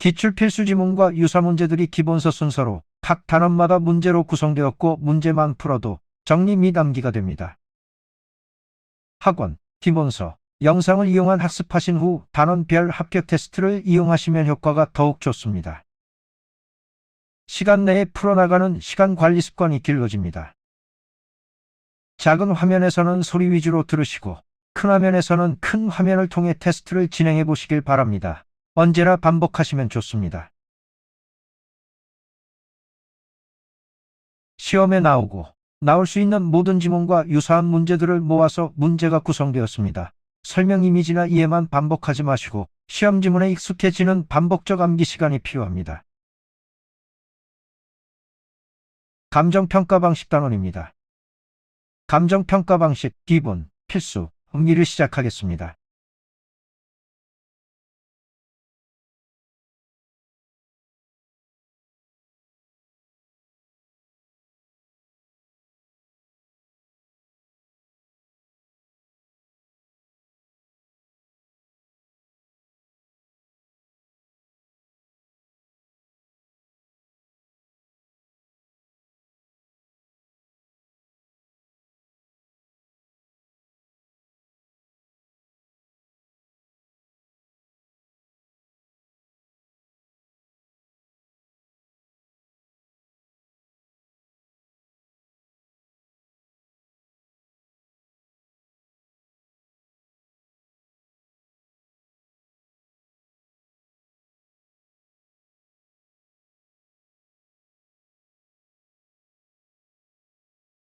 기출 필수 지문과 유사 문제들이 기본서 순서로 각 단원마다 문제로 구성되었고 문제만 풀어도 정리 및 암기가 됩니다. 학원, 기본서, 영상을 이용한 학습하신 후 단원별 합격 테스트를 이용하시면 효과가 더욱 좋습니다. 시간 내에 풀어나가는 시간 관리 습관이 길러집니다. 작은 화면에서는 소리 위주로 들으시고 큰 화면에서는 큰 화면을 통해 테스트를 진행해 보시길 바랍니다. 언제나 반복하시면 좋습니다. 시험에 나올 수 있는 모든 지문과 유사한 문제들을 모아서 문제가 구성되었습니다. 설명 이미지나 이해만 반복하지 마시고 시험 지문에 익숙해지는 반복적 암기 시간이 필요합니다. 감정평가 방식 단원입니다. 감정평가 방식 기본, 필수, 암기를 시작하겠습니다.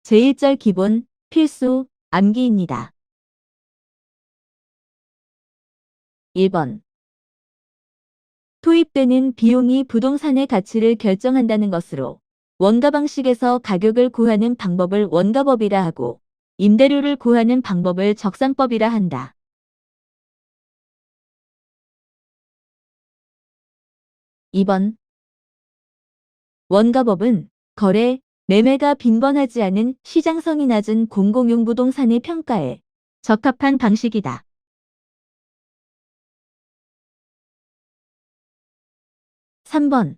제1절 기본, 필수, 암기입니다. 1번. 투입되는 비용이 부동산의 가치를 결정한다는 것으로 원가 방식에서 가격을 구하는 방법을 원가법이라 하고 임대료를 구하는 방법을 적산법이라 한다. 2번. 원가법은 거래, 매매가 빈번하지 않은 시장성이 낮은 공공용 부동산의 평가에 적합한 방식이다. 3번.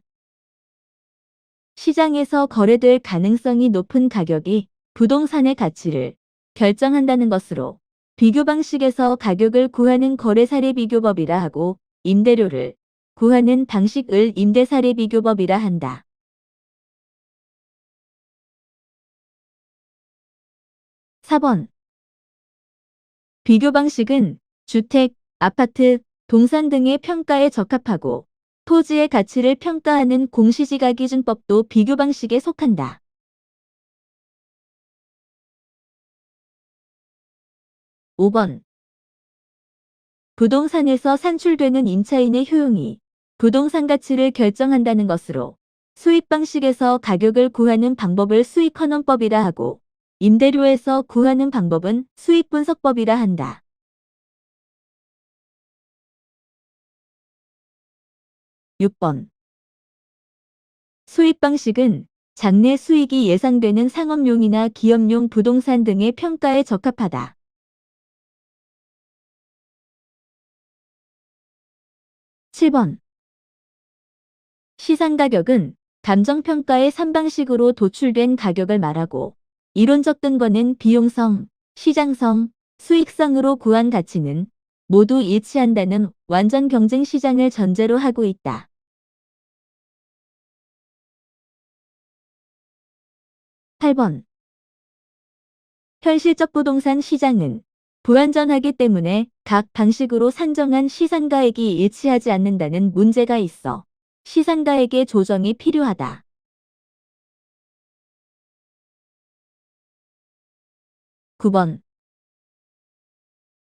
시장에서 거래될 가능성이 높은 가격이 부동산의 가치를 결정한다는 것으로 비교 방식에서 가격을 구하는 거래사례 비교법이라 하고 임대료를 구하는 방식을 임대사례 비교법이라 한다. 4번. 비교 방식은 주택, 아파트, 동산 등의 평가에 적합하고 토지의 가치를 평가하는 공시지가기준법도 비교 방식에 속한다. 5번. 부동산에서 산출되는 임차인의 효용이 부동산 가치를 결정한다는 것으로 수익 방식에서 가격을 구하는 방법을 수익헌원법이라 하고 임대료에서 구하는 방법은 수익분석법이라 한다. 6번. 수익 방식은 장래 수익이 예상되는 상업용이나 기업용 부동산 등의 평가에 적합하다. 7번. 시상가격은 감정평가의 3방식으로 도출된 가격을 말하고 이론적 근거는 비용성, 시장성, 수익성으로 구한 가치는 모두 일치한다는 완전 경쟁 시장을 전제로 하고 있다. 8번. 현실적 부동산 시장은 불완전하기 때문에 각 방식으로 산정한 시상가액이 일치하지 않는다는 문제가 있어 시상가액의 조정이 필요하다. 9번.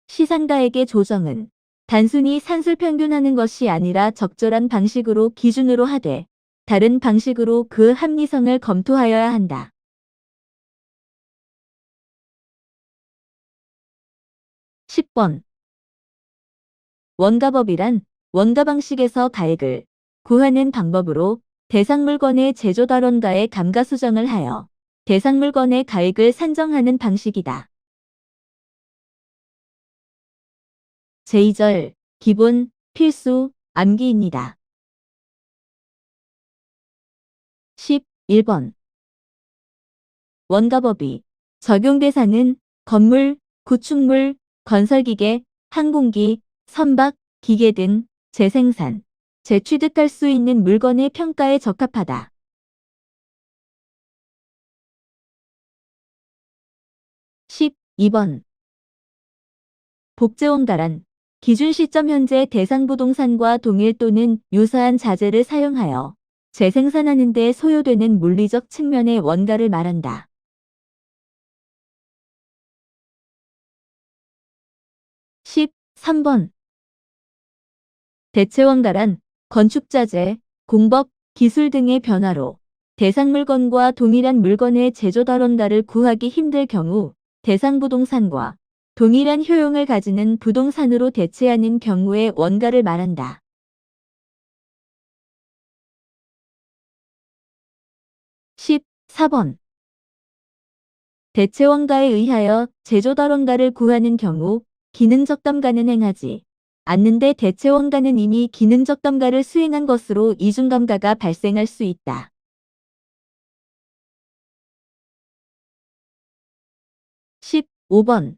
시상가액의 조정은 단순히 산술평균하는 것이 아니라 적절한 방식으로 기준으로 하되 다른 방식으로 그 합리성을 검토하여야 한다. 10번. 원가법이란 원가 방식에서 가액을 구하는 방법으로 대상 물건의 제조달원가의 감가수정을 하여 대상 물건의 가액을 산정하는 방식이다. 제2절 기본, 필수, 암기입니다. 11번. 원가법이 적용 대상은 건물, 구축물, 건설기계, 항공기, 선박, 기계 등 재생산, 재취득할 수 있는 물건의 평가에 적합하다. 12번. 복제원가란 기준 시점 현재 대상 부동산과 동일 또는 유사한 자재를 사용하여 재생산하는 데 소요되는 물리적 측면의 원가를 말한다. 13번. 대체원가란 건축자재, 공법, 기술 등의 변화로 대상 물건과 동일한 물건의 제조달원가를 구하기 힘들 경우 대상 부동산과 동일한 효용을 가지는 부동산으로 대체하는 경우의 원가를 말한다. 14번. 대체원가에 의하여 제조달원가를 구하는 경우 기능적담가는 행하지 않는데 대체원가는 이미 기능적담가를 수행한 것으로 이중감가가 발생할 수 있다. 15번.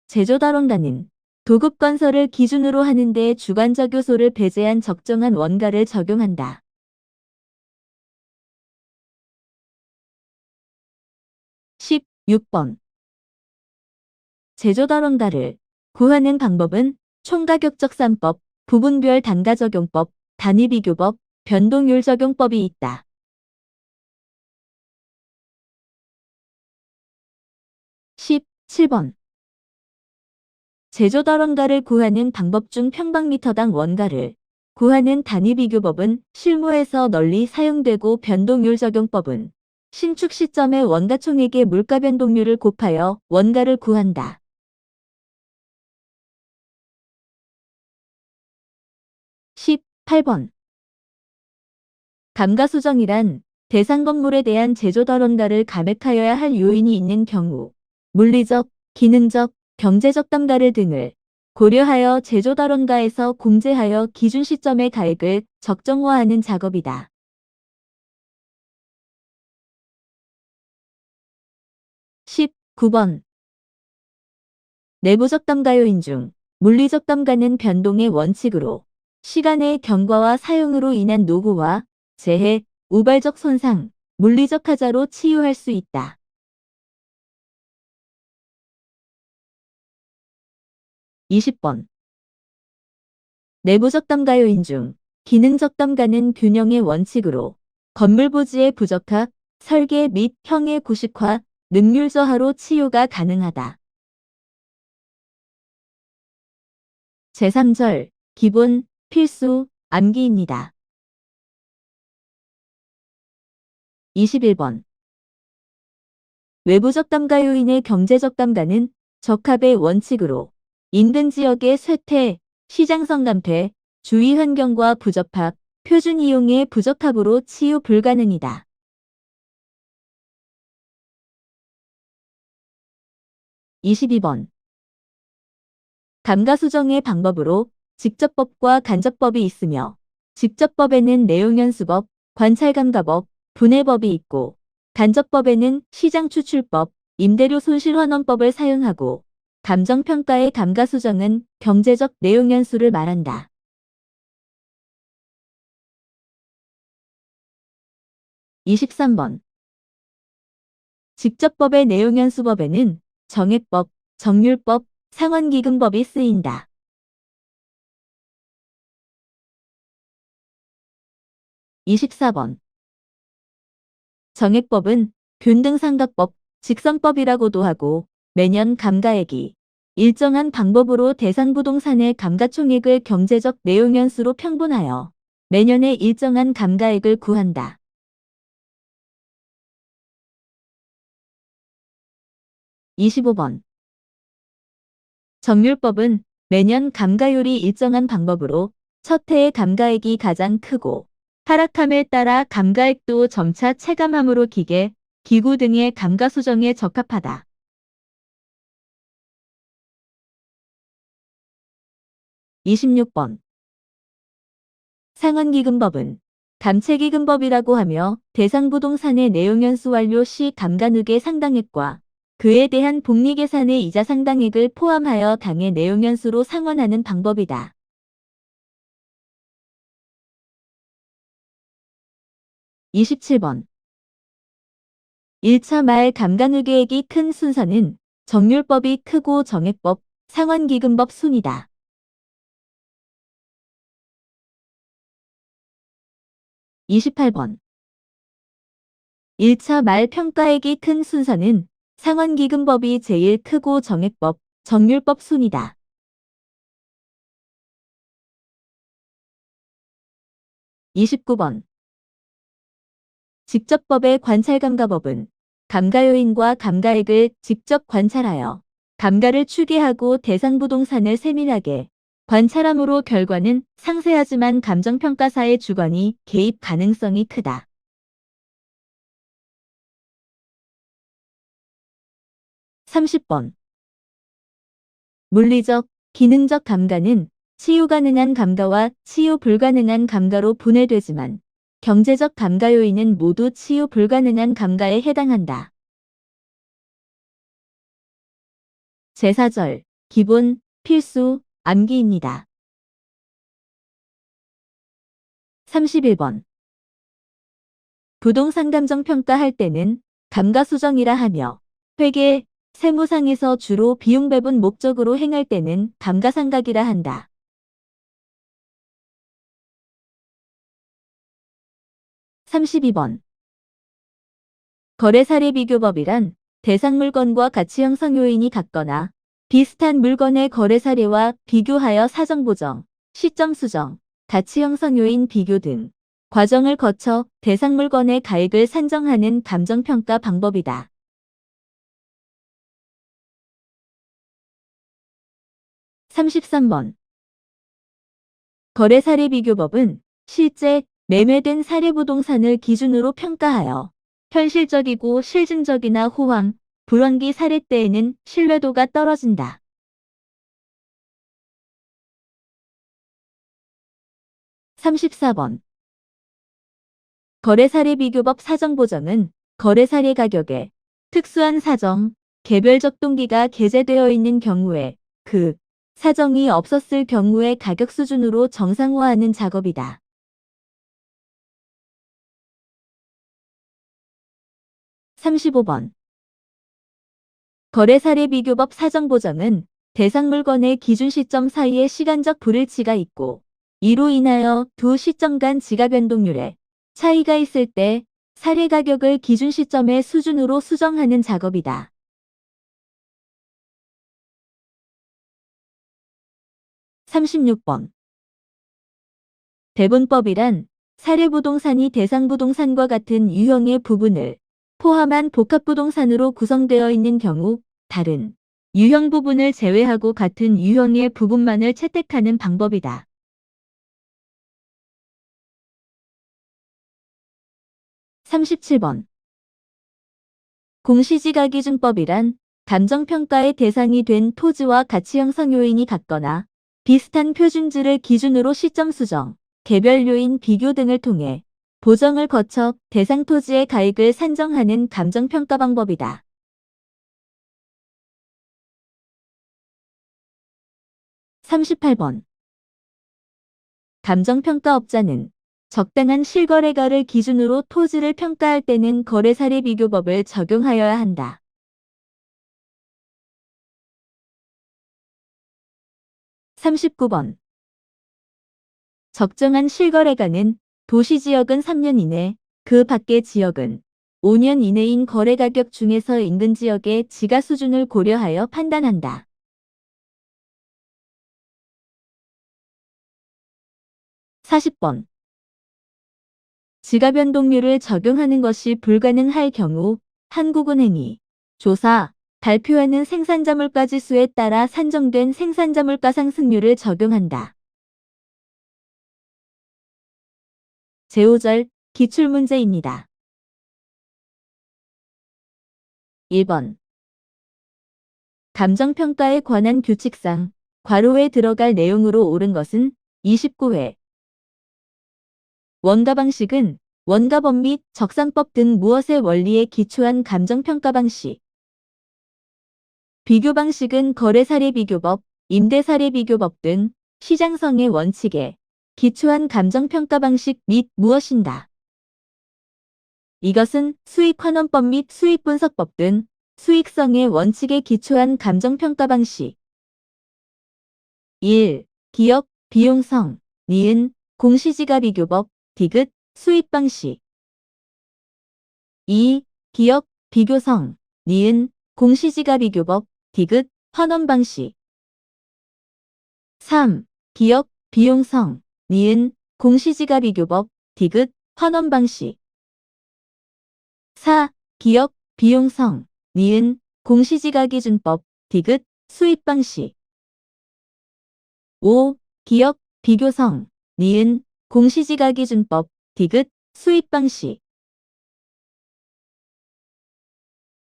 제조달원가는 도급건설을 기준으로 하는데 주관적 요소를 배제한 적정한 원가를 적용한다. 16번. 제조달원가를 구하는 방법은 총가격적산법, 부분별 단가 적용법, 단위비교법, 변동율 적용법이 있다. 17번. 제조달원가를 구하는 방법 중 평방미터당 원가를 구하는 단위비교법은 실무에서 널리 사용되고 변동율 적용법은 신축 시점의 원가총액의 물가 변동률을 곱하여 원가를 구한다. 18번. 감가수정이란 대상 건물에 대한 제조달원가를 감액하여야 할 요인이 있는 경우 물리적, 기능적, 경제적 담가를 등을 고려하여 제조달원가에서 공제하여 기준 시점의 가액을 적정화하는 작업이다. 19번. 내부적 담가 요인 중 물리적 담가는 변동의 원칙으로 시간의 경과와 사용으로 인한 노후와 재해, 우발적 손상, 물리적 하자로 치유할 수 있다. 20번. 내부적 담가 요인 중 기능적 담가는 균형의 원칙으로 건물 부지의 부적합, 설계 및 형의 구식화, 능률 저하로 치유가 가능하다. 제3절 기본, 필수, 암기입니다. 21번. 외부적 담가 요인의 경제적 담가는 적합의 원칙으로 인근 지역의 쇠퇴, 시장성 감퇴, 주위 환경과 부적합, 표준 이용의 부적합으로 치유 불가능이다. 22번. 감가수정의 방법으로 직접법과 간접법이 있으며 직접법에는 내용연수법, 관찰감가법, 분해법이 있고 간접법에는 시장추출법, 임대료 손실환원법을 사용하고 감정평가의 감가수정은 경제적 내용연수를 말한다. 23번. 직접법의 내용연수법에는 정액법, 정률법, 상환기금법이 쓰인다. 24번. 정액법은 균등상각법, 직선법이라고도 하고 매년 감가액이 일정한 방법으로 대상 부동산의 감가총액을 경제적 내용연수로 평분하여 매년의 일정한 감가액을 구한다. 25번. 정률법은 매년 감가율이 일정한 방법으로 첫 해의 감가액이 가장 크고 하락함에 따라 감가액도 점차 체감함으로 기계, 기구 등의 감가수정에 적합하다. 26번. 상환기금법은 감채기금법이라고 하며 대상 부동산의 내용연수 완료 시 감가누계 상당액과 그에 대한 복리계산의 이자 상당액을 포함하여 당해 내용연수로 상환하는 방법이다. 27번 1차 말 감가누계액이 큰 순서는 정률법이 크고 정액법, 상환기금법 순이다. 28번 1차 말 평가액이 큰 순서는 상환기금법이 제일 크고 정액법, 정률법 순이다. 29번 직접법의 관찰감가법은 감가요인과 감가액을 직접 관찰하여 감가를 추계하고 대상 부동산을 세밀하게 관찰함으로 결과는 상세하지만 감정평가사의 주관이 개입 가능성이 크다. 30번 물리적, 기능적 감가는 치유 가능한 감가와 치유 불가능한 감가로 분해되지만 경제적 감가 요인은 모두 치유 불가능한 감가에 해당한다. 제4절, 기본, 필수, 암기입니다. 31번 부동산 감정평가할 때는 감가수정이라 하며 회계, 세무상에서 주로 비용 배분 목적으로 행할 때는 감가상각이라 한다. 32번 거래사례비교법이란 대상 물건과 가치 형성 요인이 같거나 비슷한 물건의 거래 사례와 비교하여 사정 보정, 시점 수정, 가치 형성 요인 비교 등 과정을 거쳐 대상 물건의 가액을 산정하는 감정평가 방법이다. 33번 거래 사례 비교법은 실제 매매된 사례 부동산을 기준으로 평가하여 현실적이고 실증적이나 호황, 불황기 사례 때에는 신뢰도가 떨어진다. 34번 거래 사례 비교법 사정 보정은 거래 사례 가격에 특수한 사정, 개별적 동기가 게재되어 있는 경우에 그 사정이 없었을 경우의 가격 수준으로 정상화하는 작업이다. 35번 거래 사례 비교법 사정 보정은 대상 물건의 기준 시점 사이에 시간적 불일치가 있고 이로 인하여 두 시점 간 지가 변동률에 차이가 있을 때 사례 가격을 기준 시점의 수준으로 수정하는 작업이다. 36번 대분법이란 사례 부동산이 대상 부동산과 같은 유형의 부분을 포함한 복합부동산으로 구성되어 있는 경우 다른 유형 부분을 제외하고 같은 유형의 부분만을 채택하는 방법이다. 37번 공시지가기준법이란 감정평가의 대상이 된 토지와 가치 형성 요인이 같거나 비슷한 표준值을 기준으로 시점 수정, 개별 요인 비교 등을 통해 보정을 거쳐 대상 토지의 가액을 산정하는 감정평가 방법이다. 38번 감정평가업자는 적당한 실거래가를 기준으로 토지를 평가할 때는 거래사례 비교법을 적용하여야 한다. 39번 적정한 실거래가는 도시지역은 3년 이내, 그 밖의 지역은 5년 이내인 거래가격 중에서 인근 지역의 지가 수준을 고려하여 판단한다. 40번 지가 변동률을 적용하는 것이 불가능할 경우 한국은행이 조사, 발표하는 생산자 물가 지수에 따라 산정된 생산자 물가 상승률을 적용한다. 제5절 기출문제입니다. 1번 감정평가에 관한 규칙상 괄호에 들어갈 내용으로 옳은 것은 29회 원가 방식은 원가법 및 적산법 등 무엇의 원리에 기초한 감정평가 방식. 비교 방식은 거래사례비교법, 임대사례비교법 등 시장성의 원칙에 기초한 감정평가 방식 및 무엇인가. 이것은 수익환원법 및 수익분석법 등 수익성의 원칙에 기초한 감정평가 방식. 1. 기업, 비용성, 니은, 공시지가비교법, 디귿, 수익방식. 2. 기업, 비교성, 니은, 공시지가비교법, 디귿, 환원방식. 3. 기업, 비용성, 니은, 공시지가비교법, 디귿, 환원방식. 4. 기업, 비용성, 니은, 공시지가기준법, 디귿, 수입방식. 5. 기업, 비교성, 니은, 공시지가기준법, 디귿, 수입방식.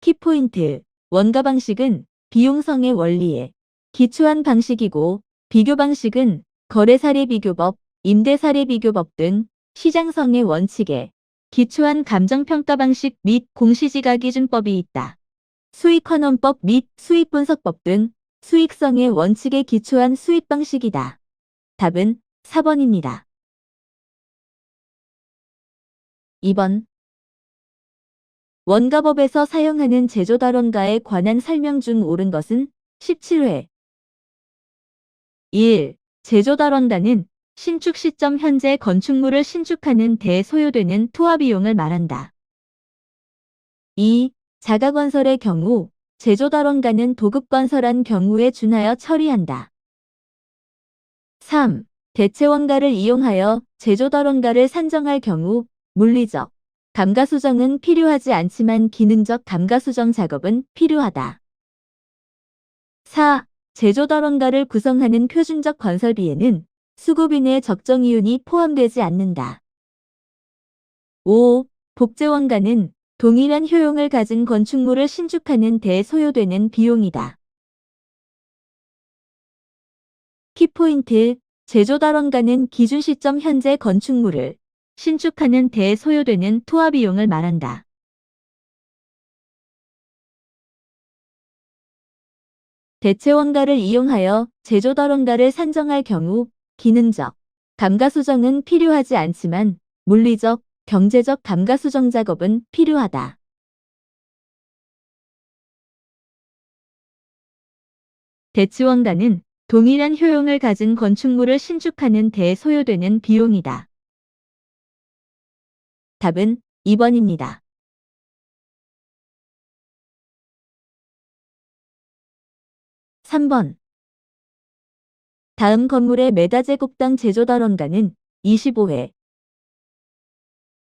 키포인트. 원가 방식은 비용성의 원리에 기초한 방식이고, 비교 방식은 거래사례비교법, 임대사례비교법 등 시장성의 원칙에 기초한 감정평가 방식 및 공시지가기준법이 있다. 수익환원법 및 수익분석법 등 수익성의 원칙에 기초한 수익방식이다. 답은 4번입니다. 2번. 원가법에서 사용하는 제조달원가에 관한 설명 중 옳은 것은 17회. 1. 제조달원가는 신축 시점 현재 건축물을 신축하는 데 소요되는 투하비용을 말한다. 2. 자가건설의 경우 제조달원가는 도급건설한 경우에 준하여 처리한다. 3. 대체원가를 이용하여 제조달원가를 산정할 경우 물리적 감가수정은 필요하지 않지만 기능적 감가수정 작업은 필요하다. 4. 제조달원가를 구성하는 표준적 건설비에는 수급인의 적정이윤이 포함되지 않는다. 5. 복제원가는 동일한 효용을 가진 건축물을 신축하는 데 소요되는 비용이다. 키포인트. 제조달원가는 기준 시점 현재 건축물을 신축하는 데 소요되는 투하비용을 말한다. 대체원가를 이용하여 제조달원가를 산정할 경우 기능적 감가수정은 필요하지 않지만 물리적, 경제적 감가수정 작업은 필요하다. 대체원가는 동일한 효용을 가진 건축물을 신축하는 데 소요되는 비용이다. 답은 2번입니다. 3번. 다음 건물의 메다제곱당 제조달원가는 25회.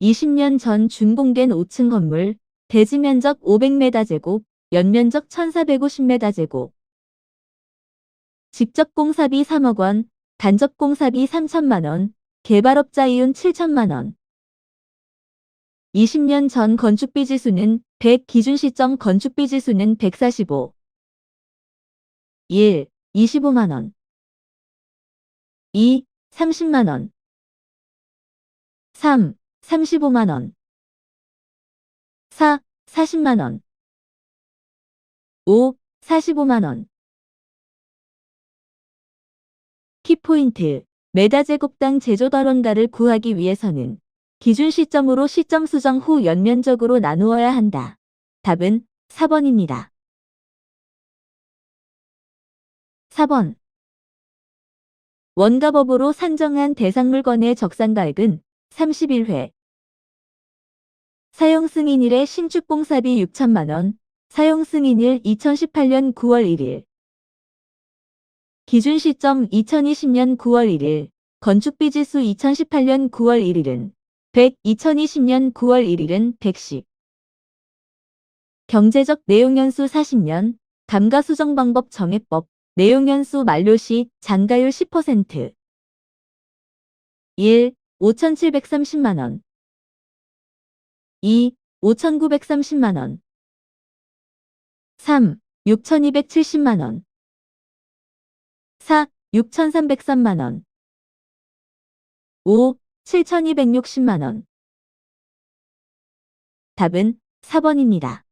20년 전 준공된 5층 건물, 대지면적 500m제곱, 연면적 1450m제곱. 직접 공사비 3억 원, 간접 공사비 3천만 원, 개발업자 이윤 7천만 원. 20년 전 건축비 지수는 100, 기준 시점 건축비 지수는 145. 1. 25만 원. 2. 30만 원. 3. 35만 원. 4. 40만 원. 5. 45만 원. 키포인트. 메다제곱당 제조달원가를 구하기 위해서는 기준 시점으로 시점 수정 후 연면적으로 나누어야 한다. 답은 4번입니다. 4번. 원가법으로 산정한 대상물건의 적산가액은 31회. 사용승인일의 신축공사비 6천만 원, 사용승인일 2018년 9월 1일. 기준 시점 2020년 9월 1일, 건축비 지수 2018년 9월 1일은 100, 2020년 9월 1일은 110. 경제적 내용연수 40년, 감가수정방법 정해법, 내용연수 만료시 잔가율 10%. 1. 5,730만 원. 2. 5,930만 원. 3. 6,270만 원. 4. 6,303만 원. 5. 7,260만 원. 답은 4번입니다.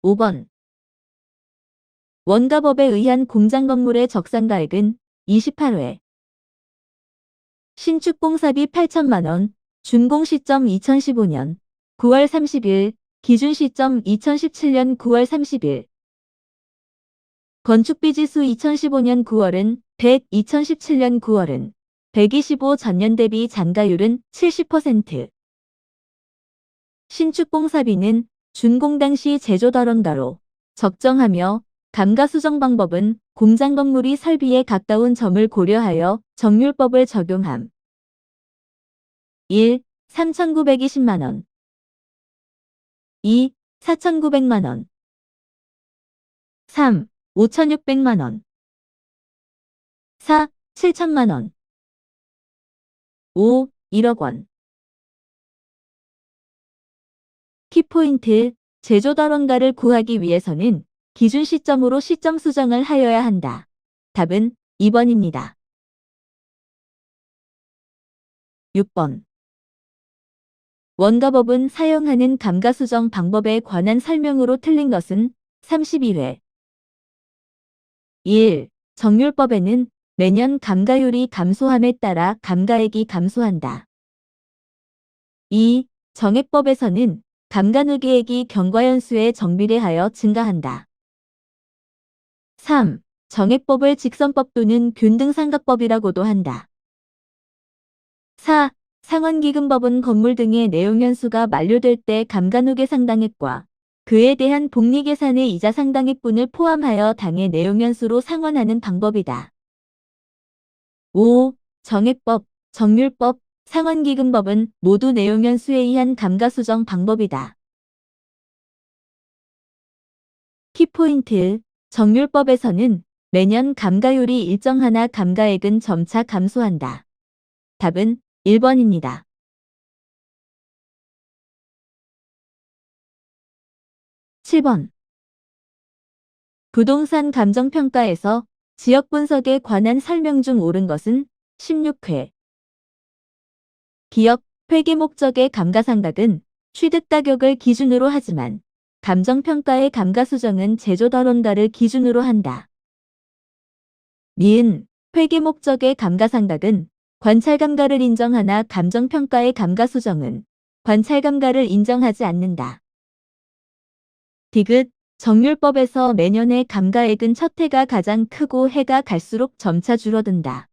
5번. 원가법에 의한 공장 건물의 적산가액은 28회. 신축 공사비 8천만 원, 준공 시점 2015년 9월 30일, 기준 시점 2017년 9월 30일. 건축비 지수 2015년 9월은 100, 2017년 9월은 125, 전년 대비 잔가율은 70%. 신축 공사비는 준공 당시 제조덜원가로 적정하며 감가수정 방법은 공장 건물이 설비에 가까운 점을 고려하여 정률법을 적용함. 1. 3,920만 원. 2. 4,900만 원. 3. 5,600만 원. 4. 7천만 원. 5. 1억 원. 키포인트, 제조덜원가를 구하기 위해서는 기준 시점으로 시점 수정을 하여야 한다. 답은 2번입니다. 6번. 원가법은 사용하는 감가수정 방법에 관한 설명으로 틀린 것은 32회. 1. 정률법에는 매년 감가율이 감소함에 따라 감가액이 감소한다. 2. 정액법에서는 감가누계액이 경과연수에 정비례하여 증가한다. 3. 정액법을 직선법 또는 균등상각법이라고도 한다. 4. 상환기금법은 건물 등의 내용연수가 만료될 때 감가누계 상당액과 그에 대한 복리계산의 이자 상당액분을 포함하여 당해 내용연수로 상환하는 방법이다. 5. 정액법, 정률법, 상환기금법은 모두 내용연수에 의한 감가수정 방법이다. 키포인트, 정률법에서는 매년 감가율이 일정하나 감가액은 점차 감소한다. 답은 1번입니다. 7번. 부동산 감정평가에서 지역 분석에 관한 설명 중 옳은 것은 16회. 기업, 회계 목적의 감가상각은 취득가격을 기준으로 하지만 감정평가의 감가수정은 제조덜원가를 기준으로 한다. 니은, 회계 목적의 감가상각은 관찰감가를 인정하나 감정평가의 감가수정은 관찰감가를 인정하지 않는다. 디귿, 정률법에서 매년의 감가액은 첫 해가 가장 크고 해가 갈수록 점차 줄어든다.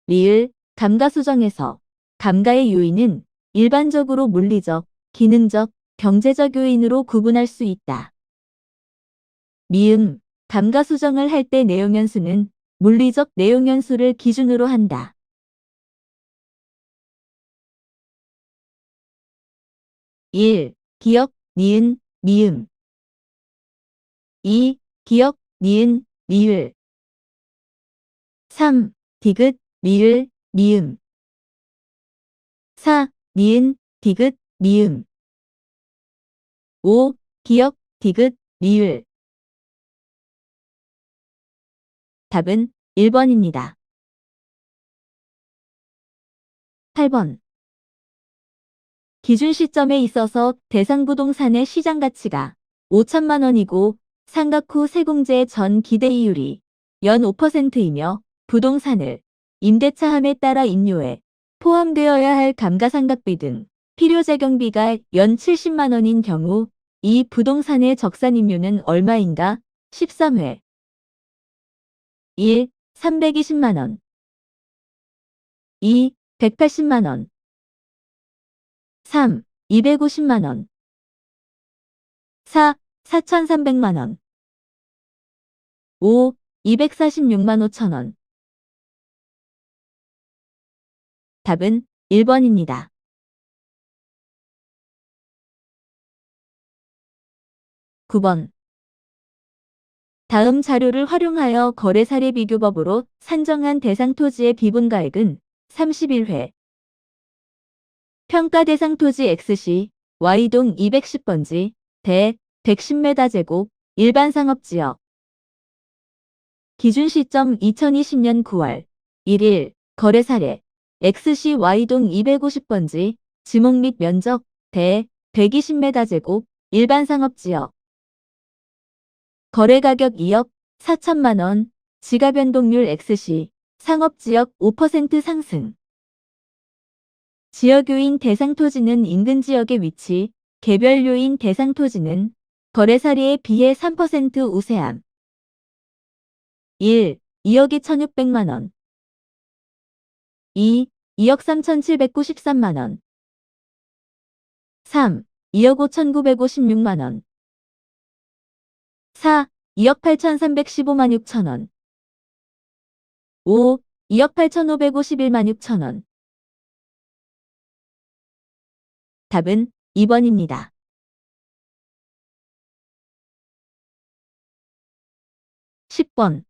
리을, 감가수정에서 감가의 요인은 일반적으로 물리적, 기능적, 경제적 요인으로 구분할 수 있다. 미음, 감가수정을 할 때 내용연수는 물리적 내용연수를 기준으로 한다. 1. 기역, 니은, 미음. 2. 기역, 니은, 리을. 3. 디귿, 리을, 미음. 4. 니은, 디귿, 미음. 5. 기역, 디귿, 리을. 답은 1번입니다. 8번. 기준 시점에 있어서 대상 부동산의 시장 가치가 5천만 원이고 상각 후 세공제 전 기대이율이 연 5%이며 부동산을 임대차함에 따라 임료에 포함되어야 할 감가상각비 등 필요재경비가 연 70만 원인 경우 이 부동산의 적산임료는 얼마인가? 13회. 1. 320만 원. 2. 180만 원. 3. 250만 원. 4. 4,300만 원. 5. 246만 5천 원. 답은 1번입니다. 9번. 다음 자료를 활용하여 거래사례 비교법으로 산정한 대상 토지의 비분가액은 31회. 평가 대상 토지 X시 Y동 210번지 대 110m 제곱 일반 상업지역 기준 시점 2020년 9월 1일 거래 사례 XCY동 250번지 지목 및 면적 대 120m² 일반 상업지역 거래 가격 2억 4천만 원 지가 변동률 XC 상업지역 5% 상승 지역 요인 대상 토지는 인근 지역의 위치 개별 요인 대상 토지는 거래 사례에 비해 3% 우세함 1. 2억 2,600만 원 2. 2억 3,793만 원 3. 2억 5,956만 원 4. 2억 8,315만 6천 원 5. 2억 8,551만 6천 원 답은 2번입니다. 10번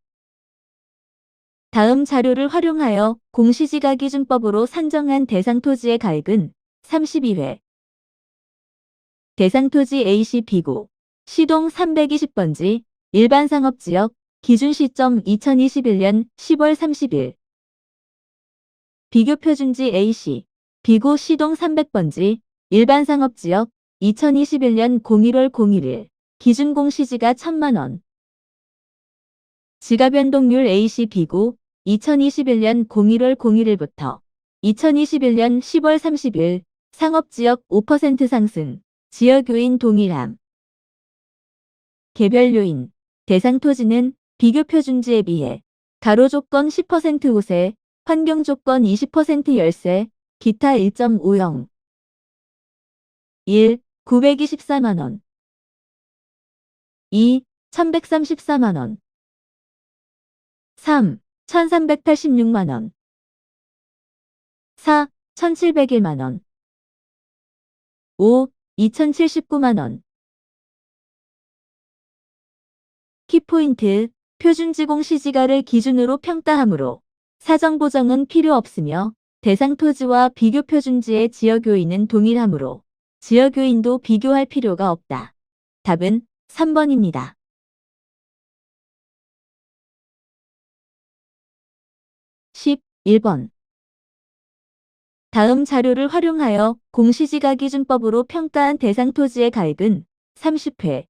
다음 자료를 활용하여 공시지가기준법으로 산정한 대상토지의 가액은 32회 대상토지 A시 B구 시동 320번지 일반상업지역 기준시점 2021년 10월 30일 비교표준지 A시 B구 시동 300번지 일반상업지역 2021년 01월 01일 기준공시지가 1,000만원 지가변동률 A시 B구 2021년 01월 01일부터 2021년 10월 30일 상업지역 5% 상승 지역요인 동일함 개별 요인 대상토지는 비교표준지에 비해 가로조건 10% 우세 환경조건 20% 열세 기타 1.50 1. 924만원 2. 1134만원 3. 1386만원 4. 1701만원 5. 2079만원 키포인트 표준지공시지가를 기준으로 평가하므로 사정보정은 필요 없으며 대상토지와 비교표준지의 지역요인은 동일하므로 지역요인도 비교할 필요가 없다. 답은 3번입니다. 11번 다음 자료를 활용하여 공시지가기준법으로 평가한 대상토지의 가액은 30회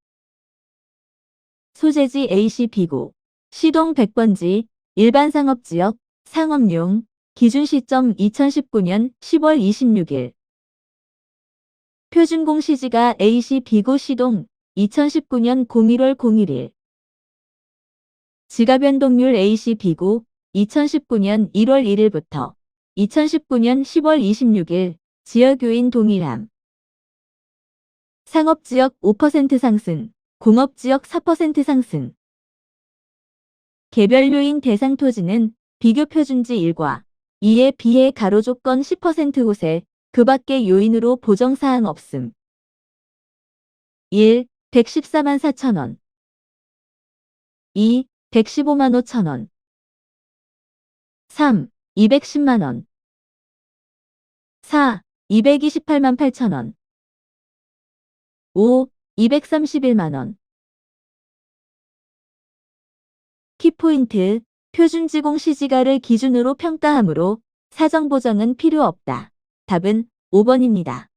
소재지 A시 B구 시동 100번지 일반상업지역 상업용 기준시점 2019년 10월 26일 표준공시지가 A시 B구 시동 2019년 01월 01일 지가변동률 A시 B구 2019년 1월 1일부터 2019년 10월 26일 지역요인 동일함 상업지역 5% 상승 공업지역 4% 상승 개별 요인 대상 토지는 비교표준지 1과 2에 비해 가로조건 10% 우세 그 밖의 요인으로 보정사항 없음 1. 114만 4천원 2. 115만 5천원 3. 210만원 4. 228만 8천원 5. 231만원 키포인트 표준지공시지가를 기준으로 평가하므로 사정보정은 필요 없다. 답은 5번입니다.